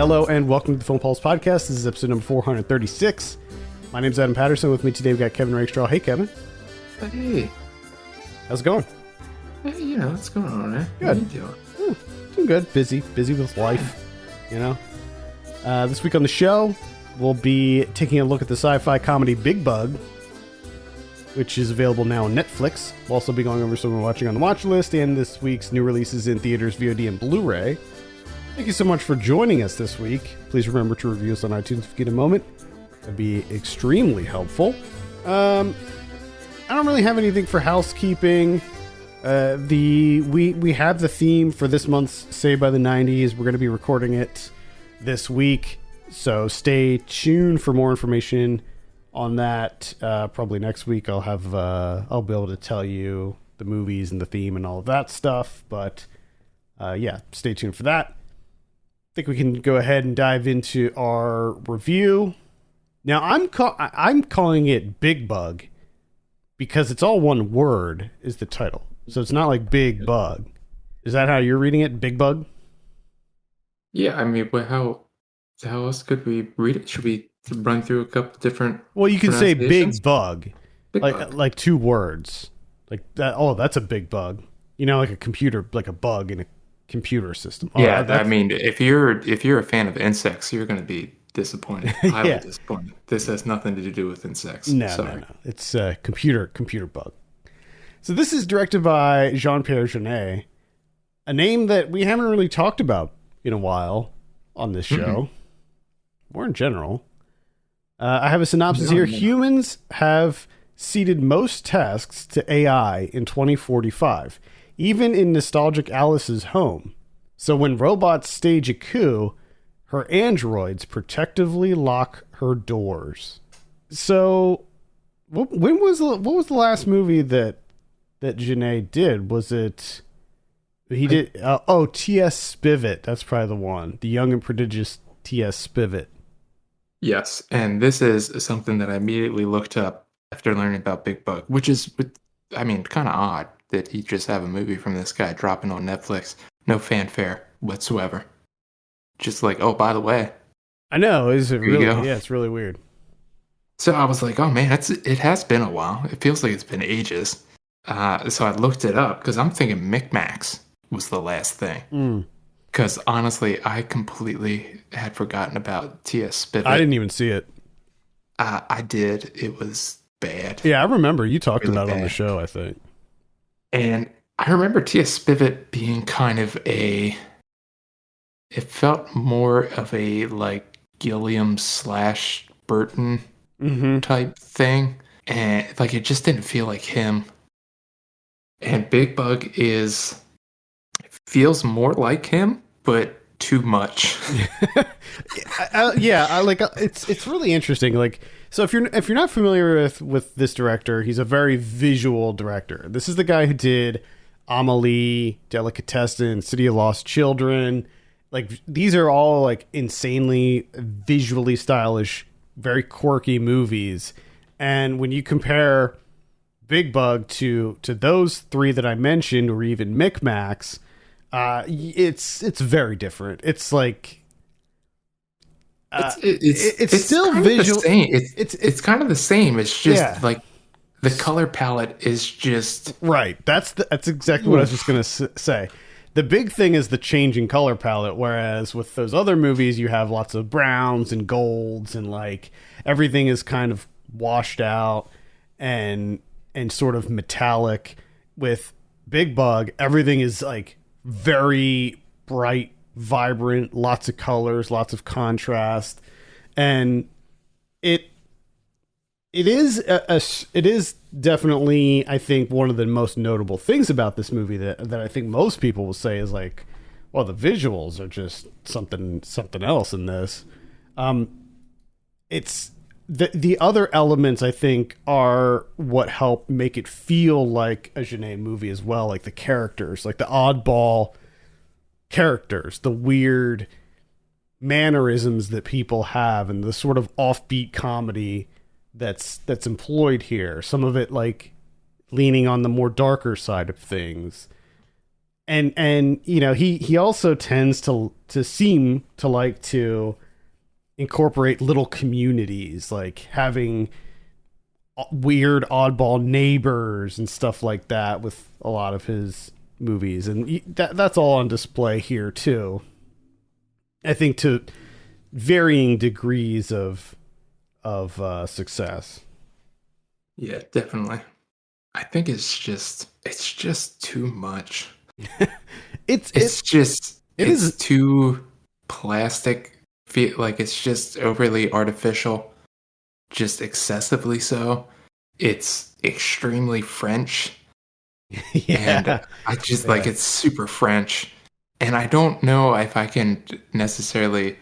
Hello and welcome to the Film Pulse Podcast. This is episode number 436. My name's Adam Patterson. With me today we've got Kevin Rakestraw. Hey, Kevin. Hey. How's it going? Hey, it's going on, man. Good. How you doing? Doing good. Busy with life, This week on the show, we'll be taking a look at the sci-fi comedy Bigbug, which is available now on Netflix. We'll also be going over some we're watching on the watch list and this week's new releases in theaters, VOD, and Blu-ray. Thank you so much for joining us this week. Please remember to review us on iTunes if you get a moment. That'd be extremely helpful. I don't really have anything for housekeeping. We have the theme for this month's Saved by the 90s. We're going to be recording it this week, so stay tuned for more information on that. Probably next week I'll be able to tell you the movies and the theme and all of that stuff. But stay tuned for that. I think we can go ahead and dive into our review. Now, I'm calling it Bigbug because it's all one word is the title. So it's not like Big Bug. Is that how you're reading it? Bigbug? Yeah, I mean, how else could we read it? Should we run through a couple different? Well, you can say Big Bug, Bug. like two words, like that. Oh, that's a big bug. Like a computer, like a bug in a computer system. Oh, Yeah, I mean, if you're a fan of insects, you're going to be disappointed. Highly disappointed. This has nothing to do with insects. No. It's a computer bug. So this is directed by Jean-Pierre Jeunet, a name that we haven't really talked about in a while on this show, or in general. I have a synopsis here. Humans have ceded most tasks to AI in 2045, even in nostalgic Alice's home. So when robots stage a coup, her androids protectively lock her doors. So what was the last movie that Jeunet did? Was it did T.S. Spivet? That's probably the one. The Young and Prodigious T.S. Spivet. Yes, and this is something that I immediately looked up after learning about Bigbug, which is, I mean, kind of odd that he just have a movie from this guy dropping on Netflix. No fanfare whatsoever. Just like, oh, by the way. I know. It's really weird. So I was like, oh man, it has been a while. It feels like it's been ages. So I looked it up because I'm thinking Micmacs was the last thing. Because honestly, I completely had forgotten about T.S. Spivet. I didn't even see it. I did. It was bad. Yeah, I remember you talked really about it bad. on the show, I think. And I remember T.S. Spivet being kind of it felt more of a like Gilliam / Burton type thing. And like it just didn't feel like him. And Bigbug feels more like him, but too much. It's really interesting. Like, so if you're not familiar with this director, he's a very visual director. This is the guy who did Amelie, Delicatessen, City of Lost Children. Like, these are all like insanely visually stylish, very quirky movies. And when you compare Bigbug to those three that I mentioned, or even Micmacs, it's very different. It's like it's still visual. It's kind of the same. It's just like the color palette is just right. That's exactly what I was just gonna say. The big thing is the changing color palette, whereas with those other movies, you have lots of browns and golds, and like everything is kind of washed out and sort of metallic. With Bigbug, everything is like very bright, vibrant, lots of colors, lots of contrast, and it is definitely, I think, one of the most notable things about this movie that I think most people will say is like, well, the visuals are just something else in this. It's the other elements, I think, are what help make it feel like a Jeunet movie as well, like the characters, like the oddball characters, the weird mannerisms that people have, and the sort of offbeat comedy that's employed here. Some of it like leaning on the more darker side of things. and he also tends to seem to like to incorporate little communities, like having weird oddball neighbors and stuff like that with a lot of his movies, and that's all on display here too. I think to varying degrees of success. Yeah, definitely. I think it's just too much. It it's too plastic. Feel like it's just overly artificial, just excessively so. It's extremely French. Yeah. And I just like it's super French. And I don't know if I can necessarily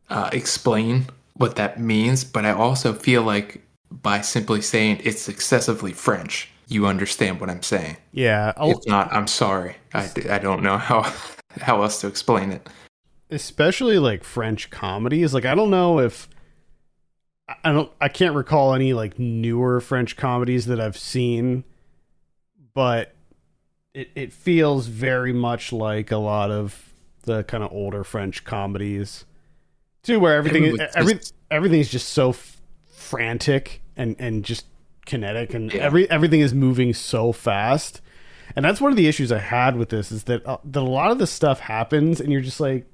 explain what that means, but I also feel like by simply saying it's excessively French, you understand what I'm saying. Yeah. If not, I'm sorry. I don't know how else to explain it. Especially like French comedies. Like, I don't know if I can't recall any like newer French comedies that I've seen, but it feels very much like a lot of the kind of older French comedies too, where everything's just so frantic and just kinetic, and everything is moving so fast. And that's one of the issues I had with this, is that a lot of the stuff happens and you're just like,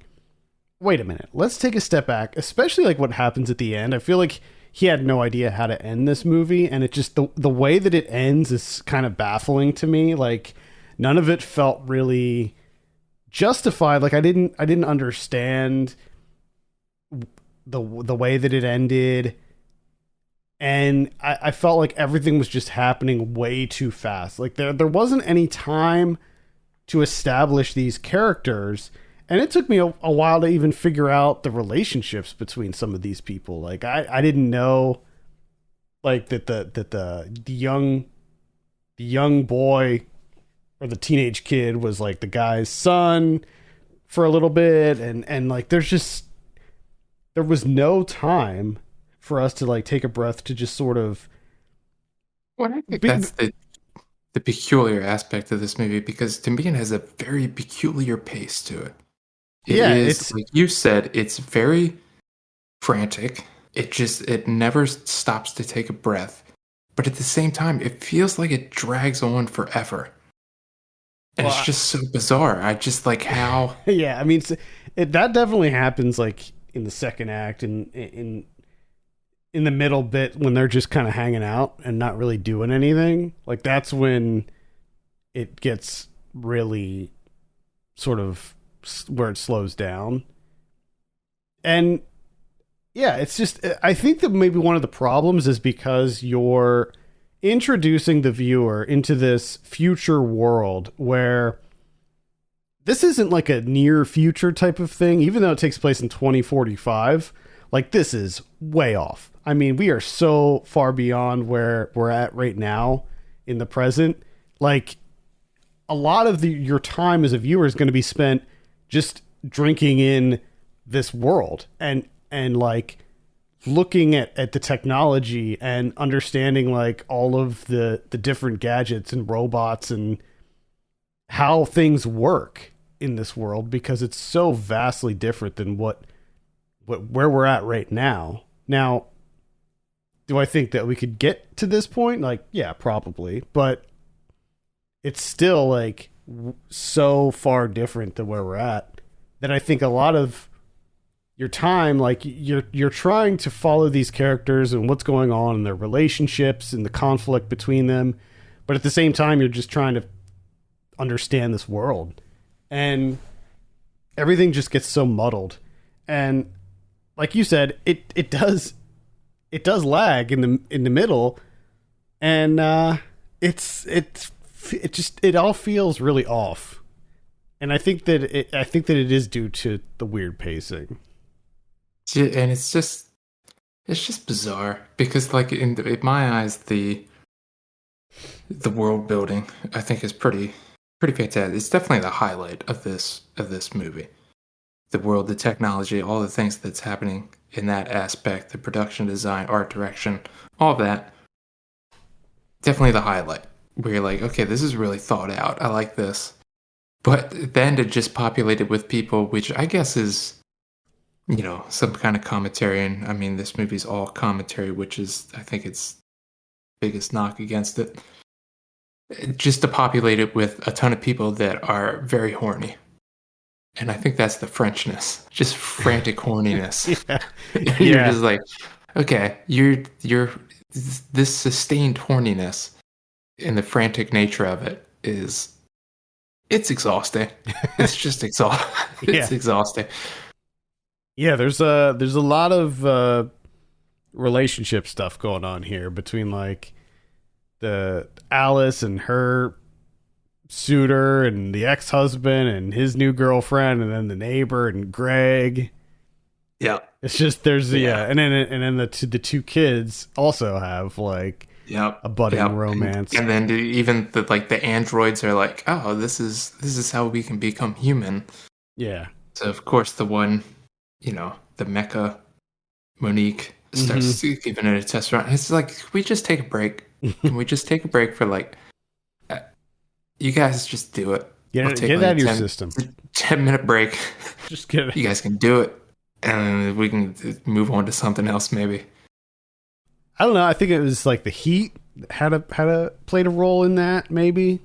wait a minute, let's take a step back, especially like what happens at the end. I feel like he had no idea how to end this movie, and it just the way that it ends is kind of baffling to me. Like, none of it felt really justified. Like, I didn't understand the way that it ended, and I felt like everything was just happening way too fast. Like, there wasn't any time to establish these characters, and it took me a while to even figure out the relationships between some of these people. Like, I didn't know, like, that the young boy or the teenage kid was like the guy's son for a little bit, and like there was no time for us to like take a breath to just sort of. Well, I think that's the peculiar aspect of this movie, because to me it has a very peculiar pace to it. It's like you said, it's very frantic. It never stops to take a breath, but at the same time, it feels like it drags on forever. And it's just so bizarre. I just like how. Yeah, I mean, that definitely happens like in the second act and in the middle bit, when they're just kind of hanging out and not really doing anything. Like, that's when it gets really sort of where it slows down. And yeah, it's just, I think that maybe one of the problems is because you're introducing the viewer into this future world where this isn't like a near future type of thing, even though it takes place in 2045. Like, this is way off. I mean, we are so far beyond where we're at right now in the present. Like, a lot of your time as a viewer is going to be spent just drinking in this world and like looking at the technology and understanding like all of the different gadgets and robots and how things work in this world, because it's so vastly different than where we're at right now. Now, do I think that we could get to this point? Like, yeah, probably, but it's still like so far different than where we're at that I think a lot of your time, like you're trying to follow these characters and what's going on in their relationships and the conflict between them, but at the same time you're just trying to understand this world, and everything just gets so muddled. And like you said, it does lag in the middle, and it all feels really off. And I think that it is due to the weird pacing. And it's just bizarre, because like in my eyes, the world building, I think, is pretty fantastic. It's definitely the highlight of this movie. The world, the technology, all the things that's happening in that aspect, the production design, art direction, all of that. Definitely the highlight, where you're like, okay, this is really thought out. I like this. But then to just populate it with people, which I guess is, some kind of commentary. And I mean, this movie's all commentary, which is, I think, its biggest knock against it. Just to populate it with a ton of people that are very horny. And I think that's the Frenchness, just frantic horniness. Yeah. You're just like, okay, you're this sustained horniness and the frantic nature of it it's exhausting. It's just exhausting. It's exhausting. Yeah, there's a lot of relationship stuff going on here between like the Alice and her suitor and the ex-husband and his new girlfriend and then the neighbor and Greg. Yeah. It's just there's and then the two kids also have like a budding romance. And then even the androids are like, "Oh, this is how we can become human." Yeah. So of course the one, the mecha Monique starts giving it a test run. It's like, can we just take a break? Can we just take a break for you guys just do it. Get it out of your system. 10-minute break. Just get it. You guys can do it. And we can move on to something else maybe. I don't know. I think it was like the heat had played a role in that maybe.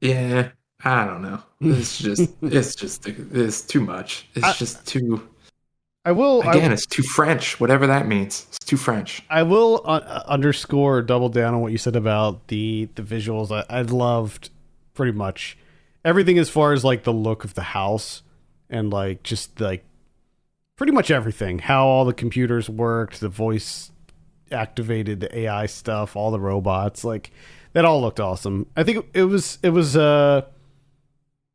Yeah. I don't know. It's too much. It's just too... it's too French, whatever that means. It's too French. I will underscore or double down on what you said about the visuals. I loved pretty much everything as far as like the look of the house and like just like pretty much everything. How all the computers worked, the voice activated, the AI stuff, all the robots, like that all looked awesome. I think it was a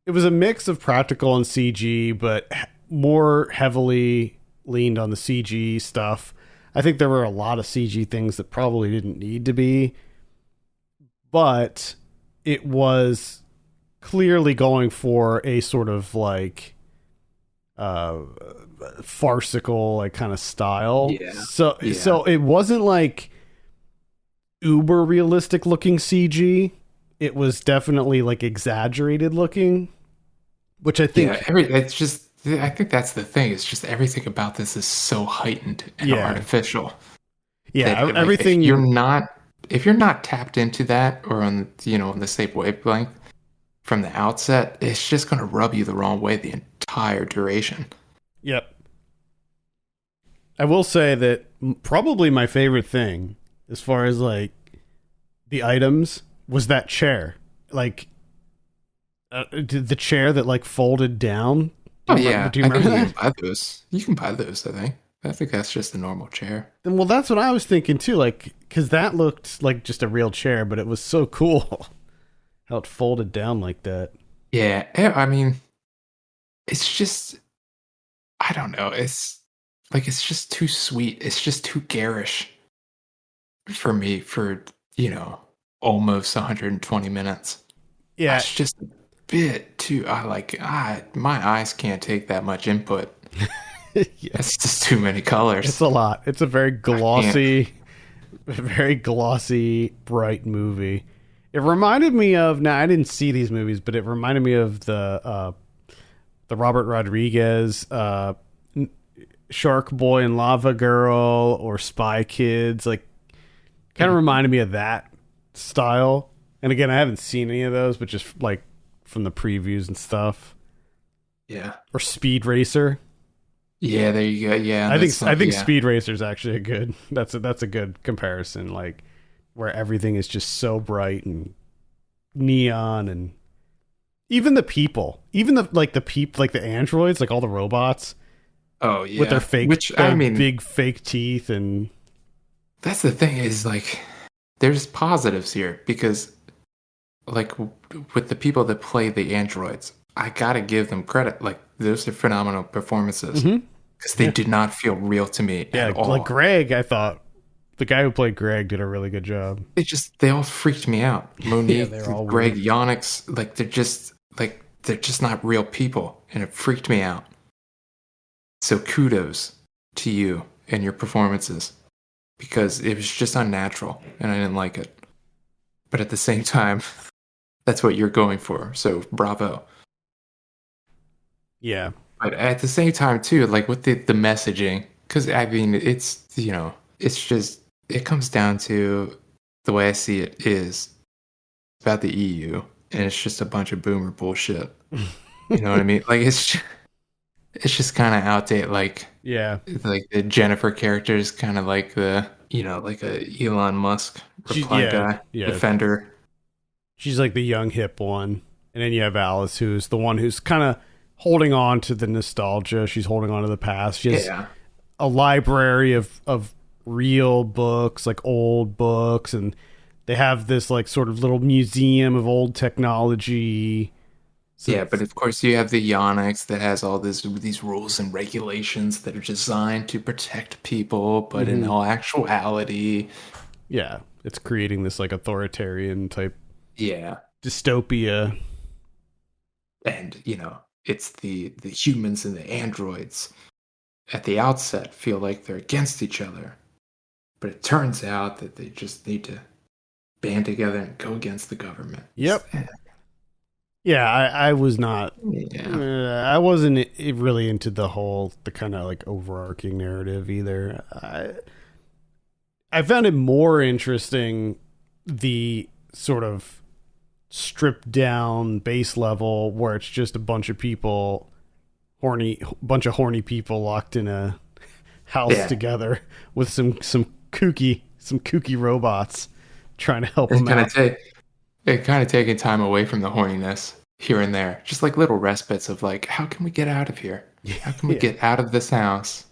mix of practical and CG, but more heavily leaned on the CG stuff. I think there were a lot of CG things that probably didn't need to be, but it was clearly going for a sort of like farcical like kind of style. So it wasn't like uber realistic looking CG. It was definitely like exaggerated looking, which I think I think that's the thing. It's just everything about this is so heightened and artificial. Yeah, that, everything. If you're not tapped into that or on the safe wavelength from the outset, it's just going to rub you the wrong way the entire duration. Yep. I will say that probably my favorite thing, as far as like the items, was that chair. Like the chair that like folded down. Do you remember that? You can buy those. You can buy those, I think that's just a normal chair. Well, that's what I was thinking too, like, because that looked like just a real chair, but it was so cool how it folded down like that. Yeah, I mean, it's just, I don't know. It's just too sweet. It's just too garish for me for, almost 120 minutes. Yeah. It's just a bit too, my eyes can't take that much input. It's just too many colors. It's a lot. It's a very glossy, bright movie. It reminded me of, now I didn't see these movies, but it reminded me of the Robert Rodriguez Shark Boy and Lava Girl or Spy Kids. Like, kind of reminded me of that style. And again, I haven't seen any of those, but just like from the previews and stuff. Yeah. Or Speed Racer. Yeah, there you go. Yeah, I think Speed Racer is actually a good. That's a good comparison. Like where everything is just so bright and neon, and even the people, the androids, like all the robots. Oh yeah, with their big fake teeth, and that's the thing is like there's positives here because like with the people that play the androids, I gotta give them credit. Like those are phenomenal performances because they did not feel real to me at all. Like Greg, I thought the guy who played Greg did a really good job. They all freaked me out. Monique, Greg, weird. Yonix, they're just not real people, and it freaked me out. So kudos to you and your performances because it was just unnatural and I didn't like it. But at the same time, that's what you're going for. So bravo. Yeah. But at the same time, too, like with the messaging, because I mean, it's, it's just, it comes down to the way I see it is about the EU, and it's just a bunch of boomer bullshit. You know what I mean? Like, it's just kind of outdated. Yeah. Like the Jennifer character is kind of like like a Elon Musk reply Yeah. guy, Yeah. defender. She's like the young hip one. And then you have Alice, who's the one who's kind of holding on to the nostalgia. She's holding on to the past. She has Yeah. a library of real books, like old books, and they have this like sort of little museum of old technology. So Yeah, but of course you have the Yonex that has all these rules and regulations that are designed to protect people, but in all actuality, yeah, it's creating this like authoritarian type yeah. dystopia. And it's the humans and the androids at the outset feel like they're against each other, but it turns out that they just need to band together and go against the government. Yep. Yeah, I was not. Yeah. I wasn't really into the kind of like overarching narrative either. I found it more interesting the sort of stripped down base level where it's just a bunch of people, bunch of horny people locked in a house together with some kooky robots trying to help them out. It kind of taking time away from the horniness here and there, just like little respites of like, how can we get out of here? How can we get out of this house?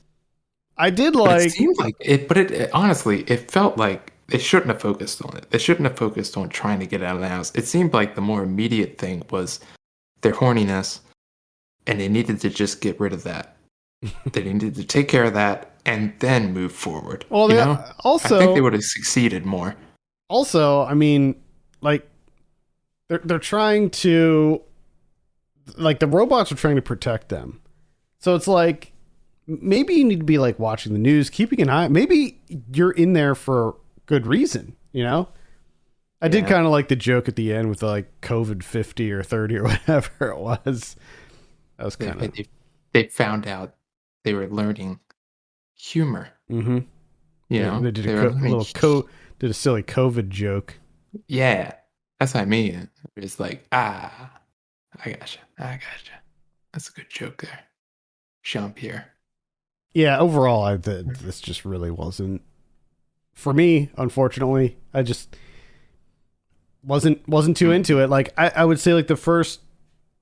I did But like. it seemed like it, but it honestly, it felt like it shouldn't have focused on it. It shouldn't have focused on trying to get out of the house. It seemed like the more immediate thing was their horniness, and they needed to just get rid of that. They needed to take care of that and then move forward. Well, also I think they would have succeeded more. Also, I mean, like they're trying to, like, the robots are trying to protect them. So it's like maybe you need to be like watching the news, keeping an eye. Maybe you're in there for good reason, I did kind of like the joke at the end with like COVID 50 or 30 or whatever it was. That was kind of. They found out they were learning humor. Mm-hmm. They did did a silly COVID joke. Yeah, that's what I mean. It's like, I gotcha. That's a good joke there, Jean-Pierre. Yeah, overall, this just really wasn't for me. Unfortunately, I just wasn't too into it. Like I would say, like the first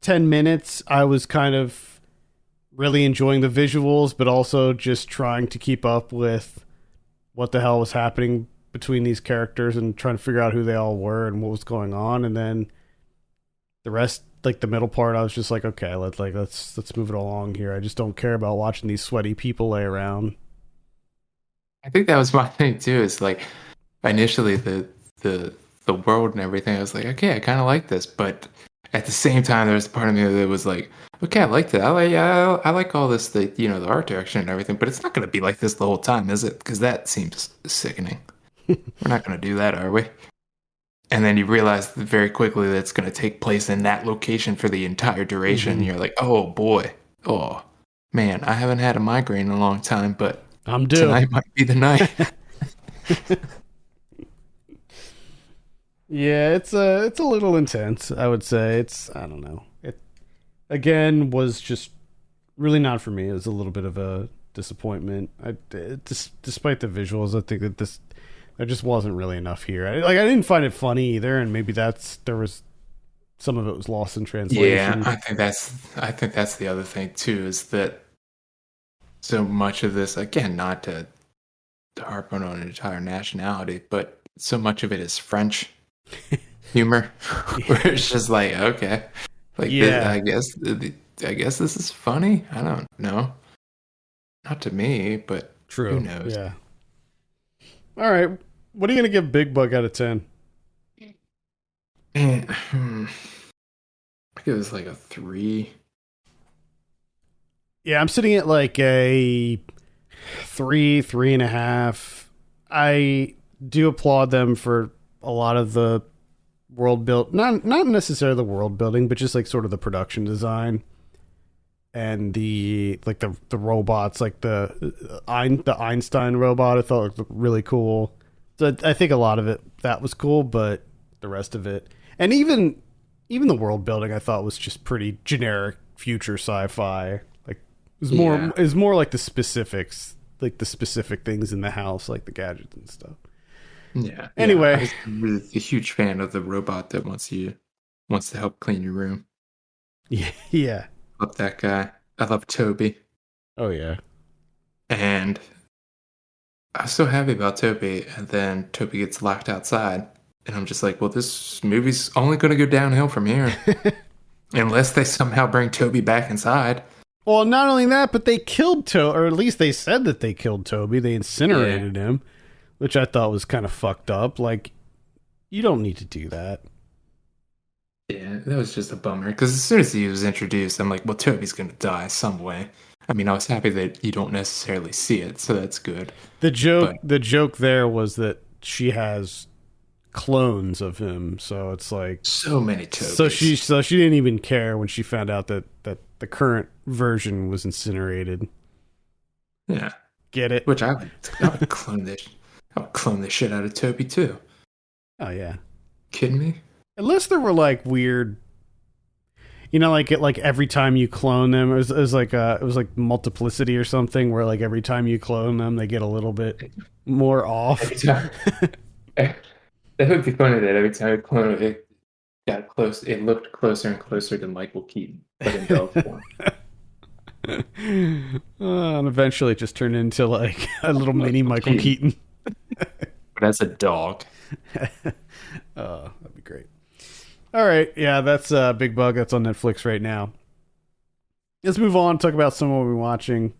10 minutes, I was kind of really enjoying the visuals, but also just trying to keep up with what the hell was happening between these characters and trying to figure out who they all were and what was going on. And then the rest, like the middle part, I was just like, okay, let's move it along here. I just don't care about watching these sweaty people lay around. I think that was my thing too. Is like initially the world and everything. I was like, okay, I kind of like this, but at the same time, there was a part of me that was like, okay, I like that. I like all this, the art direction and everything, but it's not going to be like this the whole time, is it? Because that seems sickening. We're not going to do that, are we? And then you realize very quickly that it's going to take place in that location for the entire duration. Mm-hmm. You're like, oh boy, oh man, I haven't had a migraine in a long time, but I'm due. Tonight might be the night. Yeah, it's a little intense, I would say. I don't know. It again was just really not for me. It was a little bit of a disappointment. Despite the visuals, I think that there just wasn't really enough here. I didn't find it funny either, and maybe there was some of it was lost in translation. Yeah, I think that's the other thing too, is that so much of this, again, not to harp on an entire nationality, but so much of it is French humor, where it's just like, okay, like I guess this is funny. I don't know, not to me, but true. Who knows? Yeah. All right, what are you gonna give Bigbug out of 10? I give this like a 3. Yeah, I'm sitting at like a 3.5. I do applaud them for a lot of the world build, not necessarily the world building, but just like sort of the production design. and the robots, like the Einstein robot, I thought looked really cool. So I think a lot of it that was cool, but the rest of it, and even the world building, I thought was just pretty generic future sci-fi. Like it was more like the specifics, like the specific things in the house, like the gadgets and stuff. Yeah. Anyway, I was really a huge fan of the robot that wants to help clean your room. Yeah. Love that guy. I love Toby. Oh yeah. And I was so happy about Toby, and then Toby gets locked outside, and I'm just like, well, this movie's only going to go downhill from here, unless they somehow bring Toby back inside. Well, not only that, but they killed Toby, or at least they said that they killed Toby. They incinerated him, which I thought was kind of fucked up. Like, you don't need to do that. Yeah, that was just a bummer, because as soon as he was introduced, I'm like, well, Toby's going to die some way. I mean, I was happy that you don't necessarily see it, so that's good. The joke there was that she has clones of him, so it's like so many Tobys. So she didn't even care when she found out that the current version was incinerated. Yeah, get it? Which I would clone this. I would clone the shit out of Toby too. Oh yeah, kidding me? Unless there were like weird, like every time you clone them, it was like multiplicity or something, where like every time you clone them, they get a little bit more off. That would be funny that every time I clone it got close, it looked closer and closer to Michael Keaton, but in dog form. And eventually it just turned into like a little mini Michael Keaton. But as a dog. Oh, that'd be great. All right, yeah, that's Bigbug. That's on Netflix right now. Let's move on. Talk about some of what we're watching.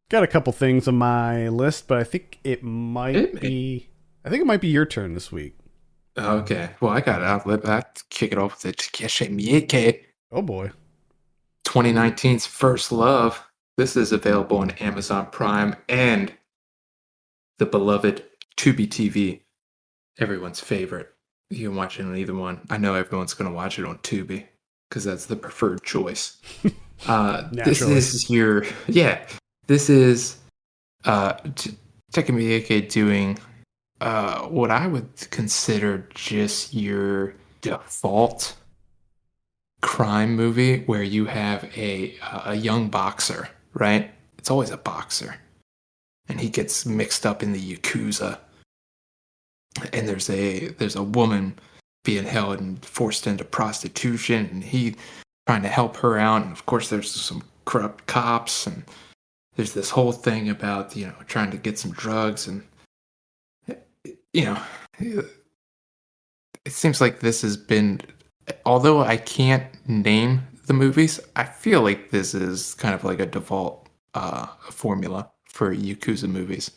Got a couple things on my list, but I think it might be your turn this week. Okay. Well, I got it. I'll kick it off with Takeshi Miike. Oh boy. 2019's First Love. This is available on Amazon Prime and the beloved Tubi TV. Everyone's favorite. You can watch it on either one. I know everyone's going to watch it on Tubi because that's the preferred choice. This is Takeshi Miike doing what I would consider just your default crime movie where you have a young boxer, right? It's always a boxer. And he gets mixed up in the Yakuza. And there's a woman being held and forced into prostitution, and he trying to help her out. And of course there's some corrupt cops, and there's this whole thing about, trying to get some drugs, and it seems like this has been, although I can't name the movies, I feel like this is kind of like a default formula for Yakuza movies.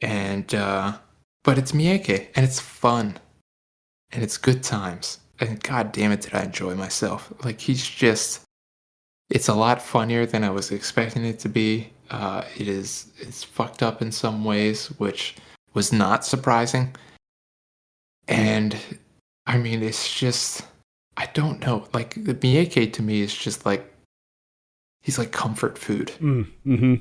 And but it's Miike, and it's fun, and it's good times, and god damn it did I enjoy myself. Like, it's a lot funnier than I was expecting it to be. It's fucked up in some ways, which was not surprising. And I mean, it's just, I don't know, like, the Miike to me is just like, he's like comfort food. Mm-hmm.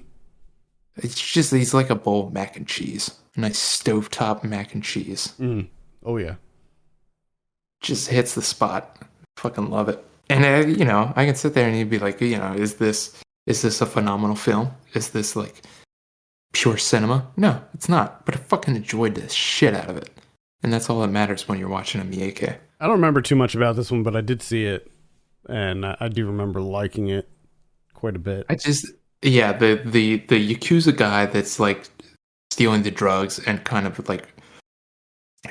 It's just, he's like a bowl of mac and cheese. A nice stovetop mac and cheese. Oh yeah. Just hits the spot. Fucking love it. And I can sit there and he'd be like, is this a phenomenal film? Is this like pure cinema? No, it's not. But I fucking enjoyed the shit out of it. And that's all that matters when you're watching a Miike. I don't remember too much about this one, but I did see it, and I do remember liking it quite a bit. The Yakuza guy that's like stealing the drugs and kind of like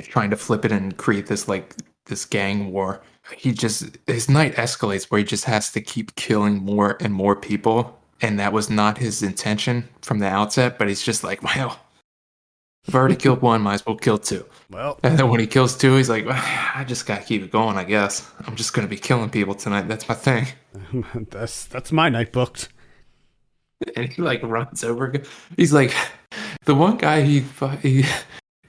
trying to flip it and create this gang war. His night escalates where he just has to keep killing more and more people, and that was not his intention from the outset, but he's just like, well, I've already killed one, might as well kill two. Well, and then when he kills two, he's like, well, I just gotta keep it going, I guess. I'm just gonna be killing people tonight. That's my thing. That's my night booked. And he like runs over. He's like, the one guy he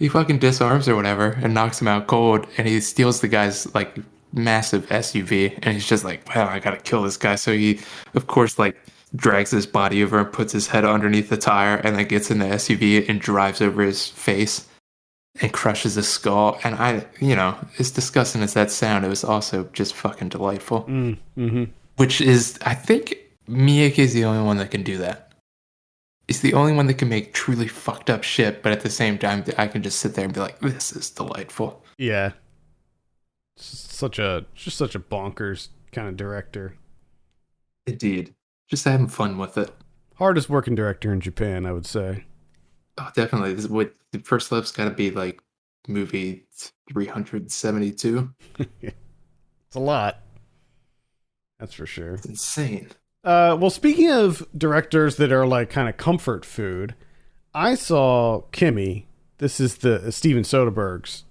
fucking disarms or whatever and knocks him out cold, and he steals the guy's like massive SUV, and he's just like, "Wow, I gotta kill this guy." So he, of course, like drags his body over and puts his head underneath the tire, and then gets in the SUV and drives over his face and crushes his skull. And as disgusting as that sound, it was also just fucking delightful. Mm-hmm. Which is, I think, Miyake is the only one that can do that. He's the only one that can make truly fucked up shit, but at the same time, I can just sit there and be like, "This is delightful." Yeah, just such a bonkers kind of director. Indeed, just having fun with it. Hardest working director in Japan, I would say. Oh, definitely. This is what the First Love's got to be like movie 372. It's a lot. That's for sure. It's insane. Well, speaking of directors that are like kind of comfort food, I saw Kimi. This is the Steven Soderbergh's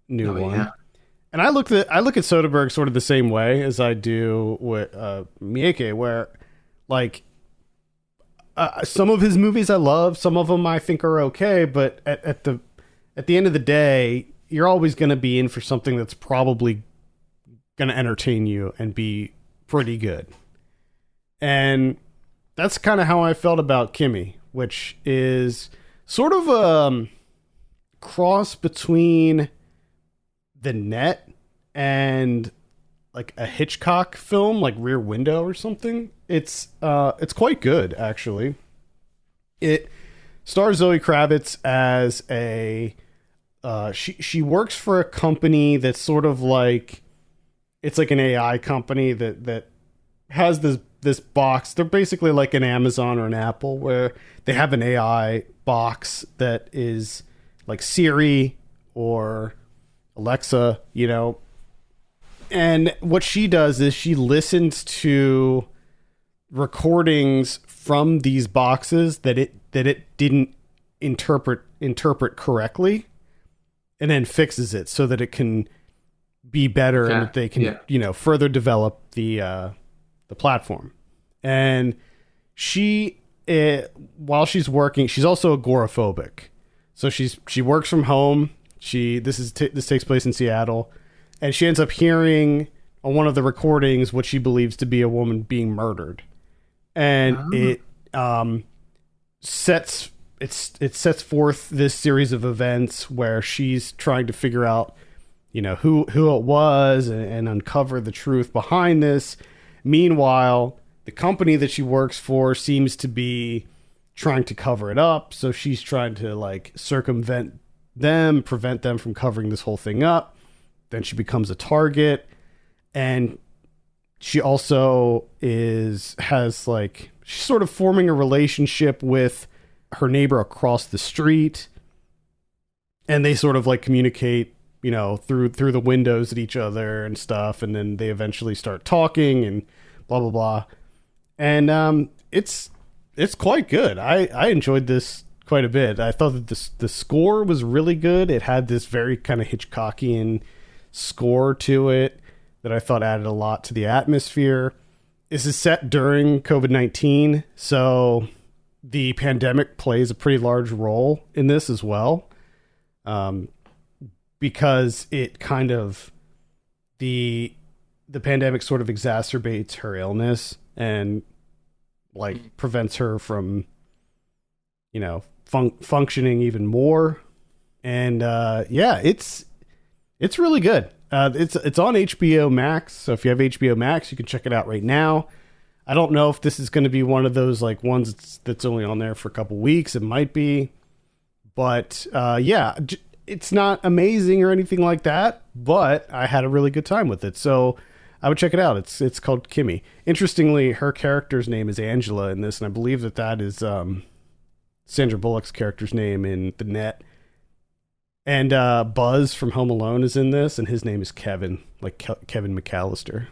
new one. Yeah. And I look at Soderbergh sort of the same way as I do with Miyake, where like some of his movies I love, some of them I think are okay, but at the end of the day, you're always going to be in for something that's probably going to entertain you and be pretty good. And that's kind of how I felt about Kimi, which is sort of a cross between The Net and like a Hitchcock film, like Rear Window or something. It's quite good, actually. It stars Zoe Kravitz as a she works for a company that's sort of like, it's like an AI company that has this box. They're basically like an Amazon or an Apple, where they have an AI box that is like Siri or Alexa, and what she does is she listens to recordings from these boxes that it didn't interpret correctly, and then fixes it so that it can be better and that they can further develop the platform. And she while she's working, she's also agoraphobic. So she works from home. This takes place in Seattle, and she ends up hearing on one of the recordings what she believes to be a woman being murdered. And it sets forth this series of events where she's trying to figure out, who it was and uncover the truth behind this. Meanwhile, the company that she works for seems to be trying to cover it up. So she's trying to like circumvent them, prevent them from covering this whole thing up. Then she becomes a target. And she also she's sort of forming a relationship with her neighbor across the street. And they sort of like communicate, through the windows at each other and stuff. And then they eventually start talking and blah, blah, blah. And it's quite good. I enjoyed this quite a bit. I thought that the score was really good. It had this very kind of Hitchcockian score to it that I thought added a lot to the atmosphere. This is set during COVID-19, so the pandemic plays a pretty large role in this as well, because it kind of the pandemic sort of exacerbates her illness and like prevents her from functioning even more. And it's really good. It's on HBO Max, so if you have HBO Max, you can check it out right now. I don't know if this is going to be one of those like ones that's only on there for a couple weeks. It might be, but it's not amazing or anything like that, but I had a really good time with it, so I would check it out. It's called Kimi. Interestingly, her character's name is Angela in this, and I believe that is Sandra Bullock's character's name in The Net. And Buzz from Home Alone is in this, and his name is Kevin, like Kevin McAllister.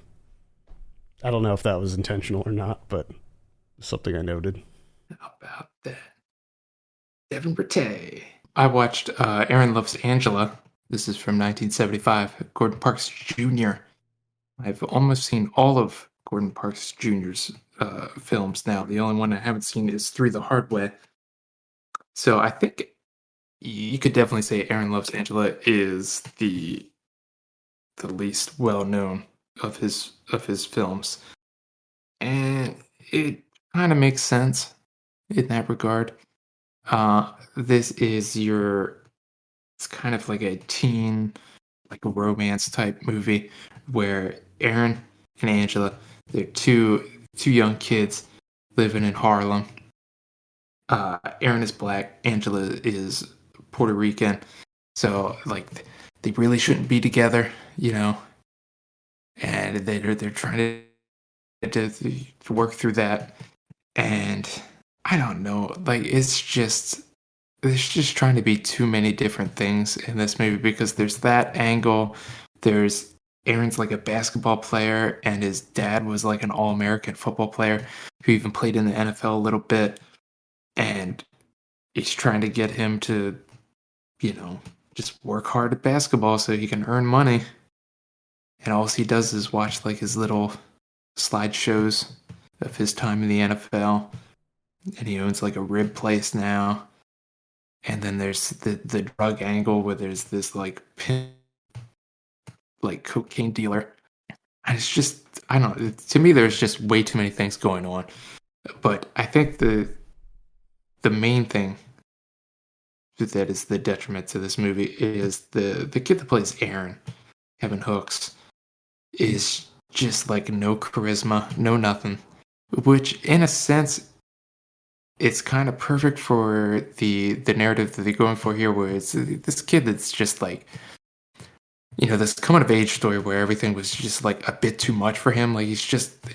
I don't know if that was intentional or not, but it's something I noted. How about that? Devin Berte. I watched Aaron Loves Angela. This is from 1975. Gordon Parks Jr. I've almost seen all of Gordon Parks Jr.'s films now. The only one I haven't seen is Through the Hard Way. So I think you could definitely say Aaron Loves Angela is the the least well known of his films, and it kind of makes sense in that regard. This is it's kind of like a teen, like a romance type movie where Aaron and Angela, they're two young kids living in Harlem. Aaron is black, Angela is Puerto Rican, so like they really shouldn't be together, and they're trying to work through that, and I don't know, like it's just there's just trying to be too many different things in this movie because there's that angle, there's Aaron's like a basketball player and his dad was like an all-American football player who even played in the NFL a little bit, and he's trying to get him to, just work hard at basketball so he can earn money. And all he does is watch like his little slideshows of his time in the NFL. And he owns like a rib place now. And then there's the drug angle where there's this like cocaine dealer. And it's just, I don't know, to me there's just way too many things going on. But I think the main thing that is the detriment to this movie is the kid that plays Aaron, Kevin Hooks, is just like no charisma, no nothing. Which in a sense, it's kind of perfect for the narrative that they're going for here, where it's this kid that's just like, this coming of age story where everything was just like a bit too much for him. Like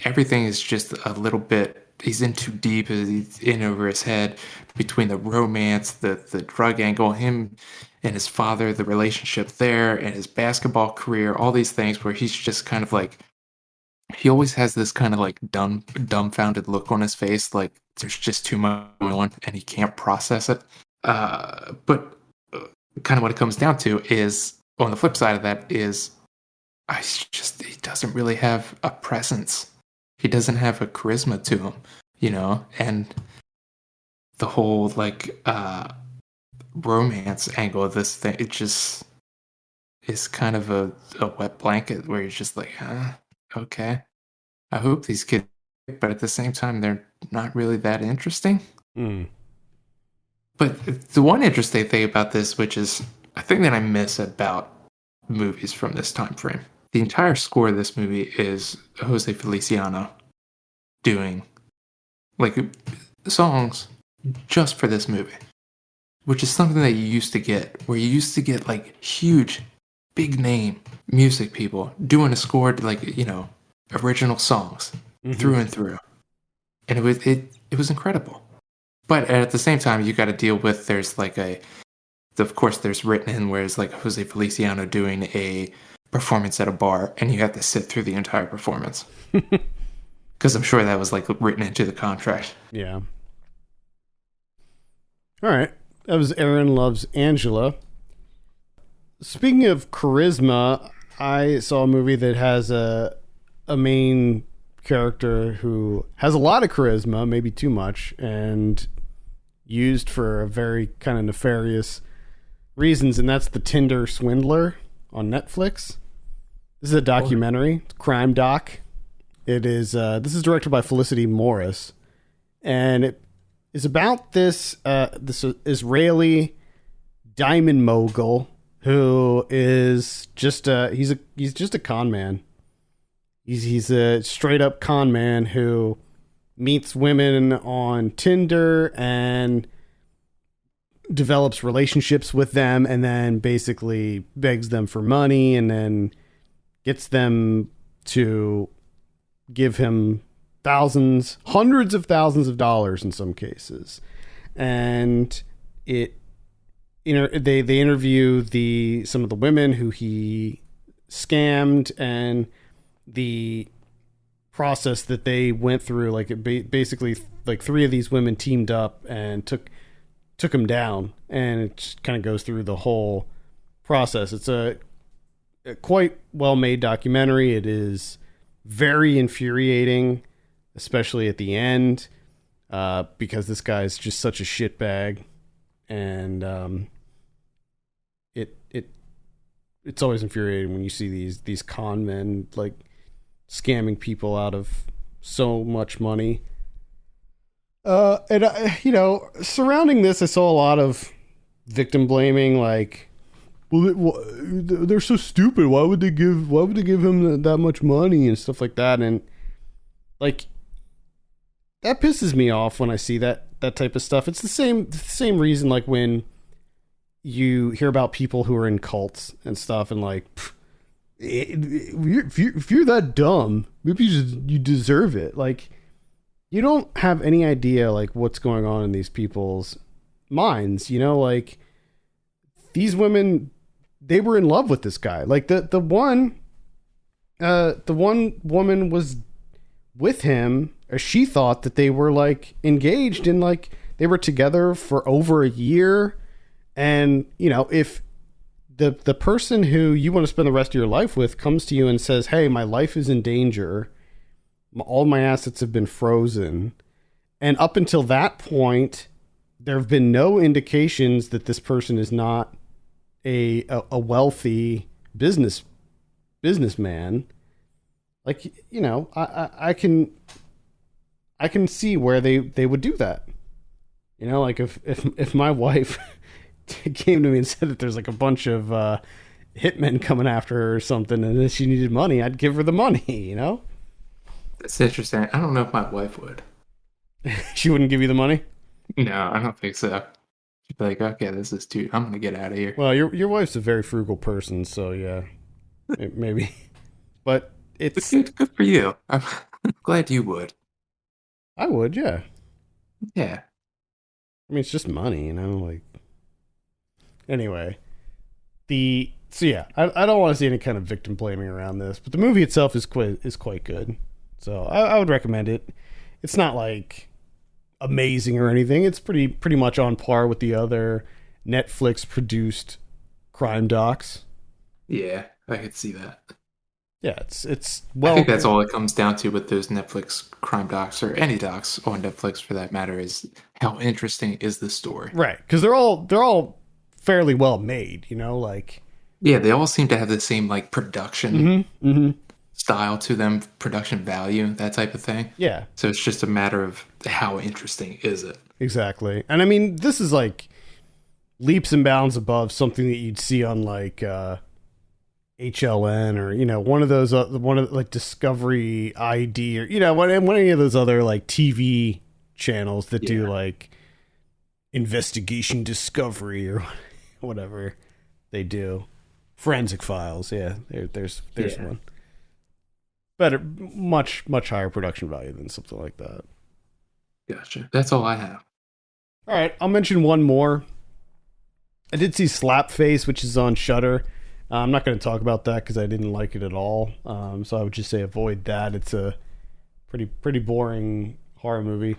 everything is just a little bit, he's in too deep, he's in over his head between the romance, the drug angle, him and his father, the relationship there, and his basketball career, all these things where he's just kind of like, he always has this kind of like dumbfounded look on his face, like there's just too much going on and he can't process it. But kind of what it comes down to is, on the flip side of that is, he doesn't really have a presence. He doesn't have a charisma to him, and the whole like romance angle of this thing, it just is kind of a wet blanket where you're just like, okay, I hope these kids, but at the same time, they're not really that interesting. But the one interesting thing about this, which is a thing that I miss about movies from this time frame, the entire score of this movie is Jose Feliciano doing like songs just for this movie, which is something that you used to get, where you used to get like huge, big name music people doing a score to like, original songs through and through. And it was incredible. But at the same time, you got to deal with, there's like of course there's written in where it's like Jose Feliciano doing a performance at a bar and you have to sit through the entire performance. Because I'm sure that was like written into the contract. Yeah. All right. That was Aaron Loves Angela. Speaking of charisma, I saw a movie that has a main character who has a lot of charisma, maybe too much, and used for a very kind of nefarious reasons, and that's the Tinder Swindler on Netflix. This is a documentary, crime doc. It is. This is directed by Felicity Morris, and it is about this Israeli diamond mogul who is just he's just a con man. He's a straight up con man who meets women on Tinder and develops relationships with them, and then basically begs them for money, and then gets them to give him thousands, hundreds of thousands of dollars in some cases. And they interview some of the women who he scammed, and the process that they went through. Like basically like three of these women teamed up and took him down, and it just kind of goes through the whole process. It's a quite well made documentary. It is very infuriating, especially at the end, because this guy's just such a shitbag, and it it's always infuriating when you see these con men like scamming people out of so much money. And surrounding this, I saw a lot of victim blaming, like, well, they're so stupid. Why would they give him that much money and stuff like that? And like, that pisses me off when I see that type of stuff. It's the same reason, like when you hear about people who are in cults and stuff, and like, if you're that dumb, maybe you deserve it. Like, you don't have any idea like what's going on in these people's minds. Like, these women, they were in love with this guy. Like the one woman was with him, or she thought that they were like engaged, and like they were together for over a year. And if the person who you want to spend the rest of your life with comes to you and says, hey, my life is in danger, all my assets have been frozen, and up until that point there have been no indications that this person is not a wealthy businessman, like, I can see where they would do that. Like if my wife came to me and said that there's like a bunch of hitmen coming after her or something, and then she needed money, I'd give her the money. That's interesting. I don't know if my wife would. She wouldn't give you the money? No, I don't think so. She'd be like, okay, this is too, I'm gonna get out of here. Well, your wife's a very frugal person, so yeah, maybe. But it's good for you. I'm glad you would. I would, yeah. Yeah. I mean, it's just money, like. Anyway, I don't want to see any kind of victim blaming around this, but the movie itself is quite good, so I would recommend it. It's not like amazing or anything. It's pretty much on par with the other Netflix produced crime docs. Yeah, I could see that. Yeah, it's well. I think that's all it comes down to with those Netflix crime docs, or any docs on Netflix for that matter, is how interesting is the story. Right, because they're all fairly well made, like. Yeah, they all seem to have the same like production style to them, production value, that type of thing. Yeah. So it's just a matter of how interesting is it. Exactly. And I mean, this is like leaps and bounds above something that you'd see on like HLN, or one of those like Discovery ID, or one of any of those other like TV channels that do like Investigation Discovery or whatever they do. Forensic Files, yeah. There's one. Better, much higher production value than something like that. Gotcha. That's all I have. All right, I'll mention one more. I did see Slapface, which is on Shudder. I'm not going to talk about that because I didn't like it at all. So I would just say avoid that. It's a pretty boring horror movie.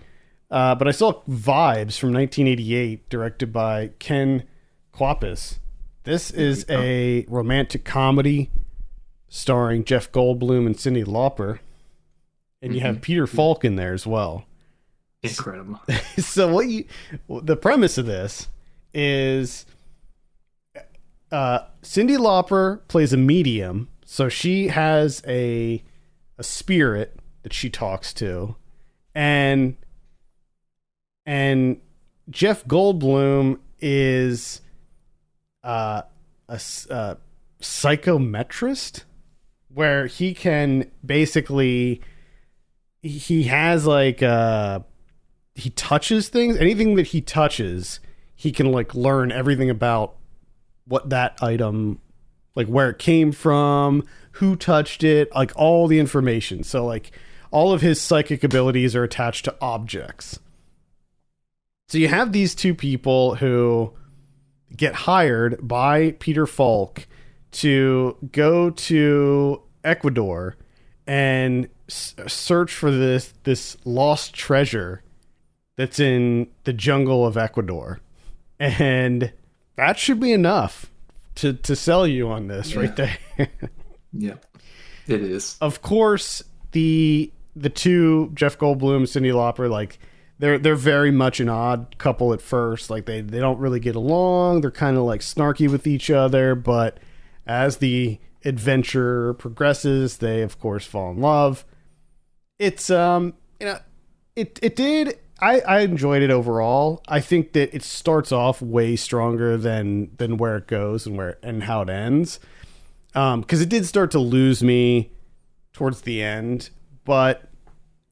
But I saw Vibes from 1988, directed by Ken Kwapis. This is a romantic comedy starring Jeff Goldblum and Cyndi Lauper. And you have Peter Falk in there as well. Incredible. So the premise of this is Cyndi Lauper plays a medium. So she has a spirit that she talks to. And Jeff Goldblum is a psychometrist, where he can basically, he has like he touches things. Anything that he touches, he can like learn everything about what that item, like where it came from, who touched it, like all the information. So like all of his psychic abilities are attached to objects. So you have these two people who get hired by Peter Falk to go to Ecuador and search for this lost treasure that's in the jungle of Ecuador. And that should be enough to sell you on this right there. Yeah, it is. Of course, the two, Jeff Goldblum and Cyndi Lauper, like they're very much an odd couple at first. Like they don't really get along. They're kind of like snarky with each other, but as the adventure progresses, they of course fall in love. It's it did. I enjoyed it overall. I think that it starts off way stronger than where it goes and how it ends. Because it did start to lose me towards the end, but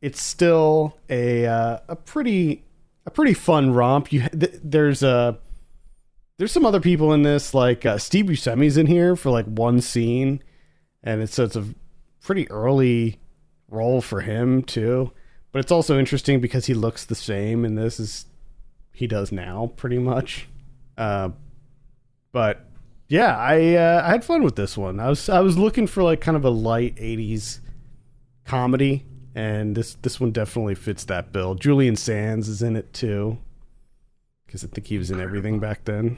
it's still a pretty fun romp. There's some other people in this, like Steve Buscemi's in here for like one scene, and it's a pretty early role for him too. But it's also interesting because he looks the same in this as he does now, pretty much. But yeah, I had fun with this one. I was looking for like kind of a light 80s comedy, and this one definitely fits that bill. Julian Sands is in it too, because I think he was in everything back then.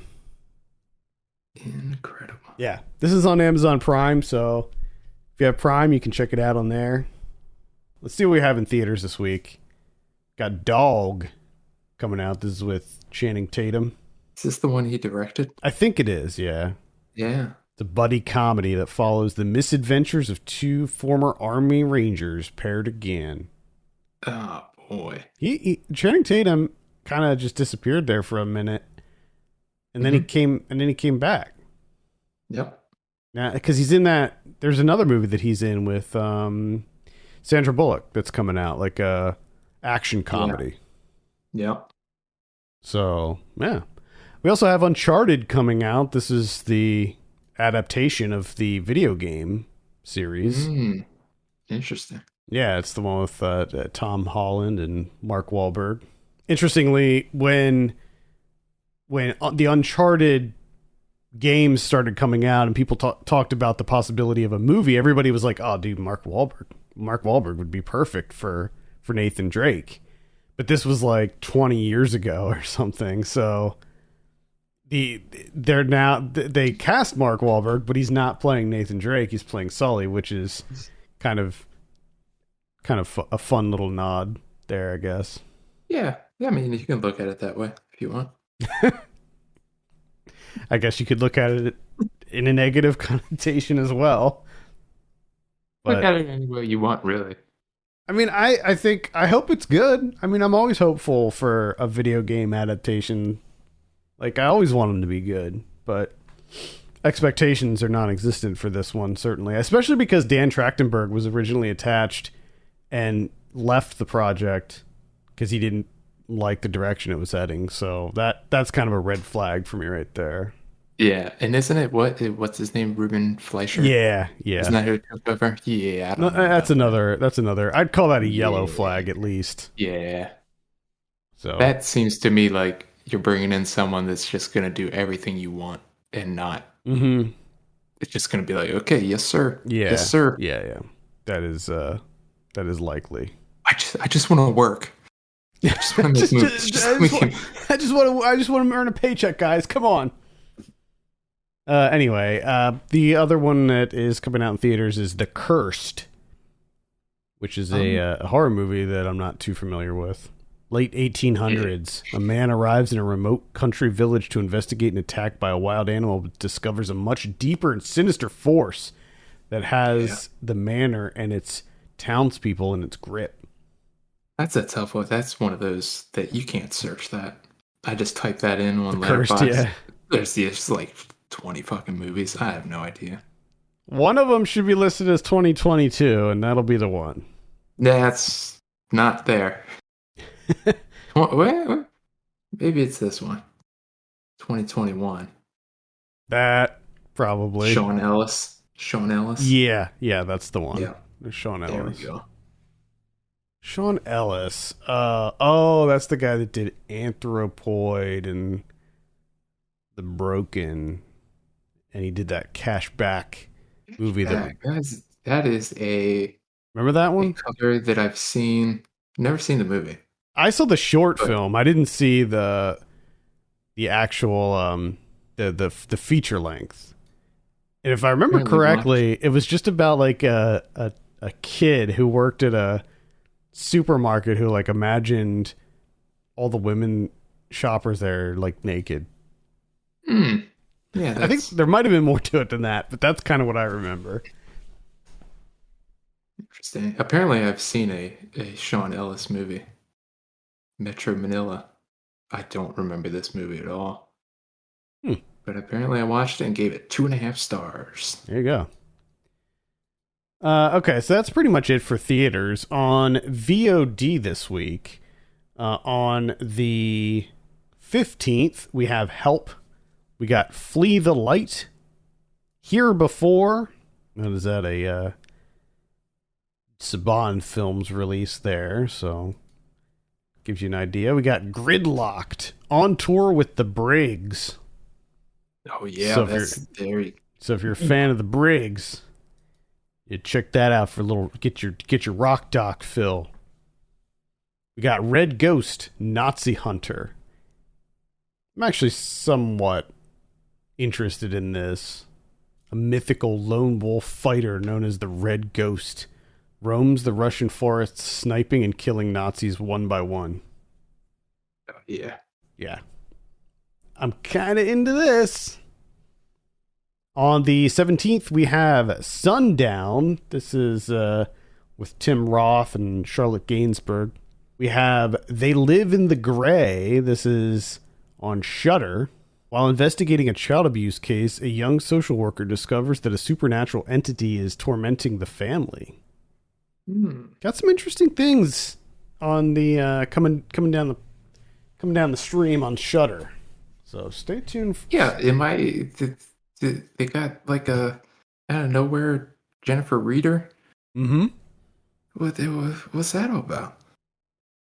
Incredible. Yeah, this is on Amazon Prime, so if you have Prime, you can check it out on there. Let's see what we have in theaters this week. Got Dog coming out. This is with Channing Tatum. Is this the one he directed? I think it is, yeah. Yeah. It's a buddy comedy that follows the misadventures of two former Army Rangers paired again. Oh, boy. Channing Tatum kind of just disappeared there for a minute. And then he came back. Yep. Now, because he's in that, there's another movie that he's in with Sandra Bullock that's coming out, like a action comedy. Yeah. Yep. So, yeah. We also have Uncharted coming out. This is the adaptation of the video game series. Interesting. Yeah, it's the one with Tom Holland and Mark Wahlberg. Interestingly, when the Uncharted games started coming out and people talked about the possibility of a movie, everybody was like, "Oh, dude, Mark Wahlberg would be perfect for Nathan Drake." But this was like 20 years ago or something. So they cast Mark Wahlberg, but he's not playing Nathan Drake. He's playing Sully, which is kind of a fun little nod there, I guess. Yeah. I mean, you can look at it that way if you want. I guess you could look at it in a negative connotation as well. Look at it any way you want, really. I mean, I hope it's good. I mean, I'm always hopeful for a video game adaptation. Like, I always want them to be good, but expectations are non-existent for this one, certainly. Especially because Dan Trachtenberg was originally attached and left the project because he didn't like the direction it was heading. So that's kind of a red flag for me right there. Yeah, and isn't it what's his name, Ruben Fleischer? Yeah. Isn't that who took over? Yeah, that's another. I'd call that a yellow flag at least. Yeah. So that seems to me like you're bringing in someone that's just going to do everything you want and not. Mm-hmm. It's just going to be like, okay, yes sir, yeah, yes sir. Yeah. That is likely. I just want to work. I just want to make movies. I just want to earn a paycheck, guys. Come on. Anyway, the other one that is coming out in theaters is The Cursed, which is a horror movie that I'm not too familiar with. Late 1800s, a man arrives in a remote country village to investigate an attack by a wild animal, but discovers a much deeper and sinister force that has the manor and its townspeople in its grip. That's a tough one. That's one of those that you can't search that. I just typed that in on Cursed, Letterboxd. yeah. There's like 20 fucking movies. I have no idea. One of them should be listed as 2022, and that'll be the one. That's not there. Wait. Maybe it's this one. 2021. That probably. Sean Ellis. Yeah, that's the one. Yeah. Sean Ellis. There we go. Sean Ellis. That's the guy that did Anthropoid and The Broken, and he did that Cashback movie. Guys, that is a... Remember that one? Cover that I've seen. Never seen the movie. I saw the short film. I didn't see the actual the feature length. And if I remember correctly, it was just about like a kid who worked at a supermarket who like imagined all the women shoppers there like naked. Yeah, I think there might have been more to it than that, but that's kind of what I remember. interesting. Apparently, I've seen a Sean Ellis movie, Metro Manila. I don't remember this movie at all. But apparently I watched it and gave it 2.5 stars. There you go. Okay, so that's pretty much it for theaters. On VOD this week, on the 15th, we have Help. We got Flee the Light. Here Before. What is that? A Saban Films release there, so gives you an idea. We got Gridlocked. On Tour with the Briggs. Oh yeah, So if you're a fan of the Briggs, you check that out for a little. Get your rock doc fill. We got Red Ghost, Nazi Hunter. I'm actually somewhat interested in this. A mythical lone wolf fighter known as the Red Ghost roams the Russian forests, sniping and killing Nazis one by one. Oh, yeah. Yeah. I'm kind of into this. On the 17th, we have Sundown. This is with Tim Roth and Charlotte Gainsbourg. We have They Live in the Gray. This is on Shudder. While investigating a child abuse case, a young social worker discovers that a supernatural entity is tormenting the family. Got some interesting things on the coming down the stream on Shudder. So stay tuned. Yeah, they got like a out of nowhere Jennifer Reeder. Mm-hmm. What's that all about?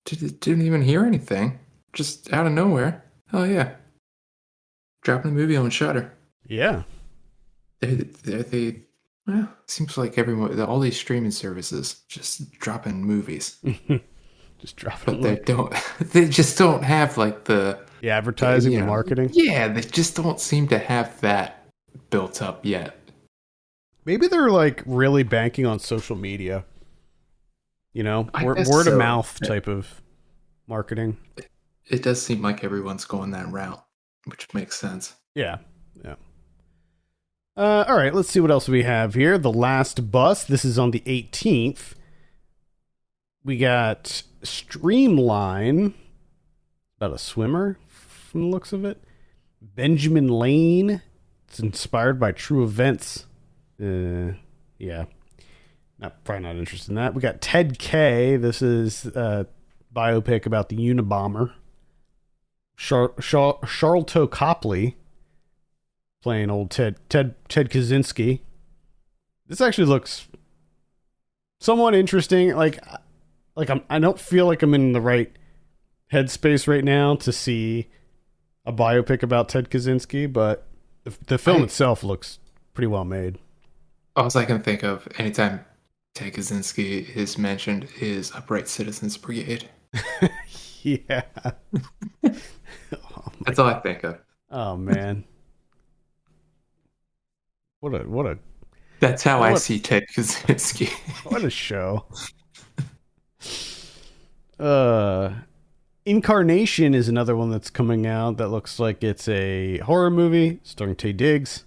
Didn't even hear anything. Just out of nowhere. Oh yeah, dropping a movie on Shudder. Yeah. They well, seems like everyone, all these streaming services just dropping movies. Just dropping. But they just don't have like the advertising and marketing. Yeah, they just don't seem to have that built up yet. Maybe they're like really banking on social media. You know, word of mouth type of marketing. It does seem like everyone's going that route, which makes sense. Yeah. All right, let's see what else we have here. The Last Bus. This is on the 18th. We got Streamline, about a swimmer from the looks of it. Benjamin Lane. It's inspired by true events. Yeah. Probably not interested in that. We got Ted K. This is a biopic about the Unabomber. Charlton Copley playing old Ted Kaczynski. This actually looks somewhat interesting. Like I don't feel like I'm in the right headspace right now to see a biopic about Ted Kaczynski, but the film itself looks pretty well made. All I can think of anytime Ted Kaczynski is mentioned is Upright Citizens Brigade. Yeah. That's all I think of. Oh man. What a That's how I see Ted Kaczynski. What a show. Incarnation is another one that's coming out that looks like it's a horror movie starring Taye Diggs.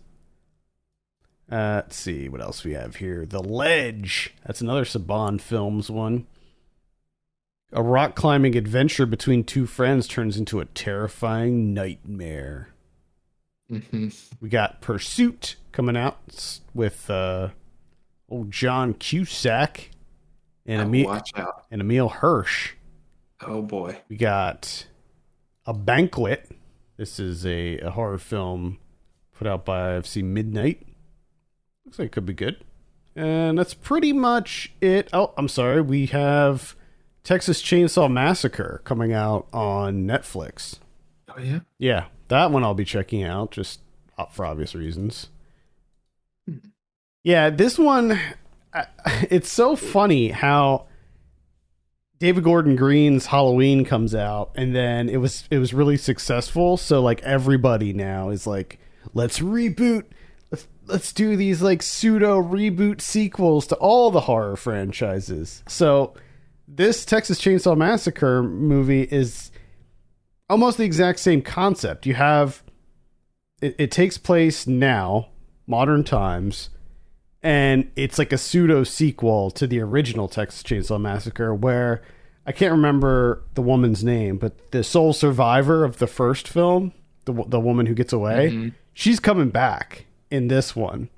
Let's see what else we have here. The Ledge. That's another Saban Films one. A rock climbing adventure between two friends turns into a terrifying nightmare. Mm-hmm. We got Pursuit coming out with old John Cusack and watch out. And Emil Hirsch. Oh boy. We got A Banquet. This is a horror film put out by FC Midnight. Looks like it could be good. And that's pretty much it. Oh, I'm sorry. We have Texas Chainsaw Massacre coming out on Netflix. Oh yeah? Yeah, that one I'll be checking out, just for obvious reasons. Yeah, this one, it's so funny how David Gordon Green's Halloween comes out, and then it was really successful, so like everybody now is like, let's reboot, let's do these like pseudo reboot sequels to all the horror franchises. So this Texas Chainsaw Massacre movie is almost the exact same concept. You have it takes place now, modern times, and it's like a pseudo sequel to the original Texas Chainsaw Massacre, where I can't remember the woman's name, but the sole survivor of the first film, the woman who gets away, she's coming back in this one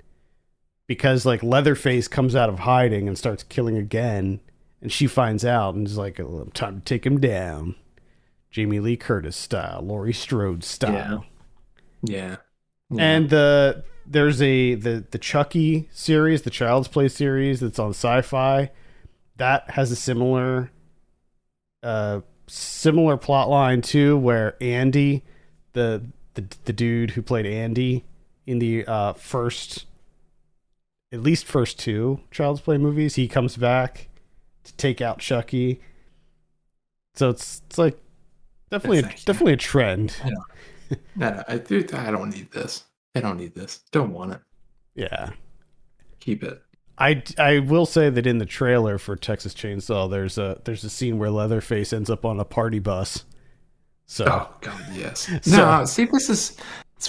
because like Leatherface comes out of hiding and starts killing again, and she finds out and is like, time to take him down, Jamie Lee Curtis style, Laurie Strode style. Yeah. And there's the Chucky series, the Child's Play series that's on Sci-Fi, that has a similar plot line too, where Andy, the dude who played Andy in the first two Child's Play movies, he comes back to take out Chucky. So it's like definitely a trend. No, I don't need this. I don't need this. Don't want it. Yeah. Keep it. I will say that in the trailer for Texas Chainsaw, there's a scene where Leatherface ends up on a party bus. So, oh god, yes. No, see, that's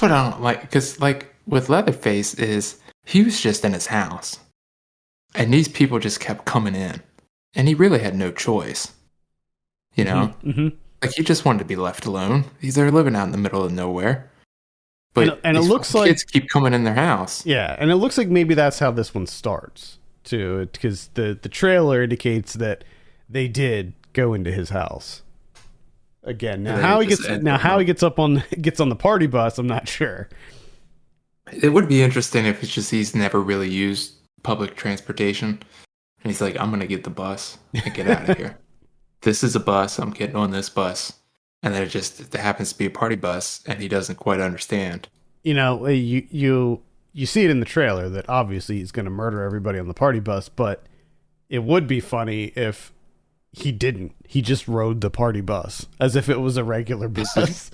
what I don't like, because like with Leatherface is he was just in his house, and these people just kept coming in, and he really had no choice. You know, like he just wanted to be left alone. They're living out in the middle of nowhere. But and it looks like kids keep coming in their house. Yeah, and it looks like maybe that's how this one starts too, because the trailer indicates that they did go into his house again. Now how he gets on the party bus, I'm not sure. It would be interesting if it's just he's never really used public transportation, and he's like, I'm gonna get the bus and get out of here. This is a bus. I'm getting on this bus. And then it happens to be a party bus, and he doesn't quite understand. You know, you see it in the trailer that obviously he's going to murder everybody on the party bus, but it would be funny if he didn't. He just rode the party bus as if it was a regular bus.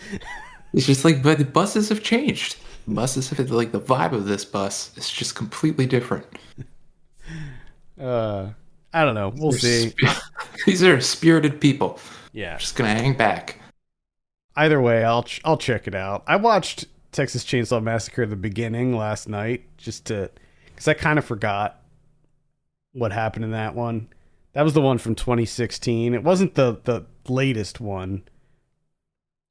It's just like, but the buses have changed. Buses have, like, the vibe of this bus is just completely different. I don't know. We'll see. These are spirited people. Yeah, just gonna hang back. Either way, I'll check it out. I watched Texas Chainsaw Massacre at the beginning last night because I kind of forgot what happened in that one. That was the one from 2016. It wasn't the latest one,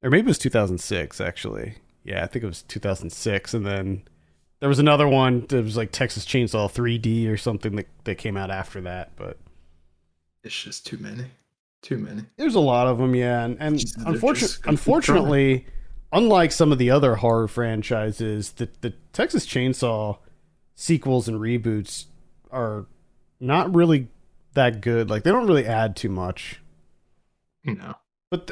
or maybe it was 2006 actually. Yeah, I think it was 2006, and then there was another one that was like Texas Chainsaw 3D or something that came out after that. But it's just too many. There's a lot of them, yeah, and unfortunately, unlike some of the other horror franchises, the Texas Chainsaw sequels and reboots are not really that good. Like, they don't really add too much. No. But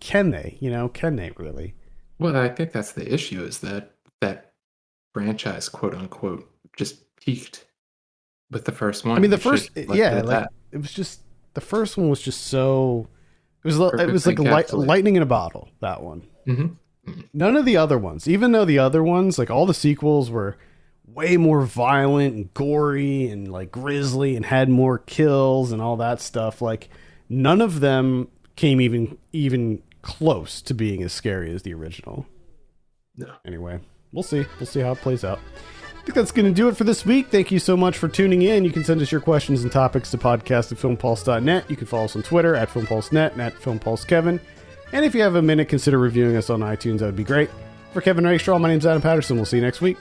can they? Can they really? Well, I think that's the issue, is that franchise, quote unquote, just peaked with the first one. I mean, it was just. The first one was just so... It was like lightning in a bottle, that one. Mm-hmm. None of the other ones. Even though the other ones, like all the sequels, were way more violent and gory and like grisly and had more kills and all that stuff. Like, none of them came even close to being as scary as the original. No. Anyway, we'll see. We'll see how it plays out. I think that's going to do it for this week. Thank you so much for tuning in. You can send us your questions and topics to podcast@filmpulse.net. You can follow us on Twitter @filmpulsenet and @filmpulsekevin. And if you have a minute, consider reviewing us on iTunes. That would be great. For Kevin Rakestraw, my name's Adam Patterson. We'll see you next week.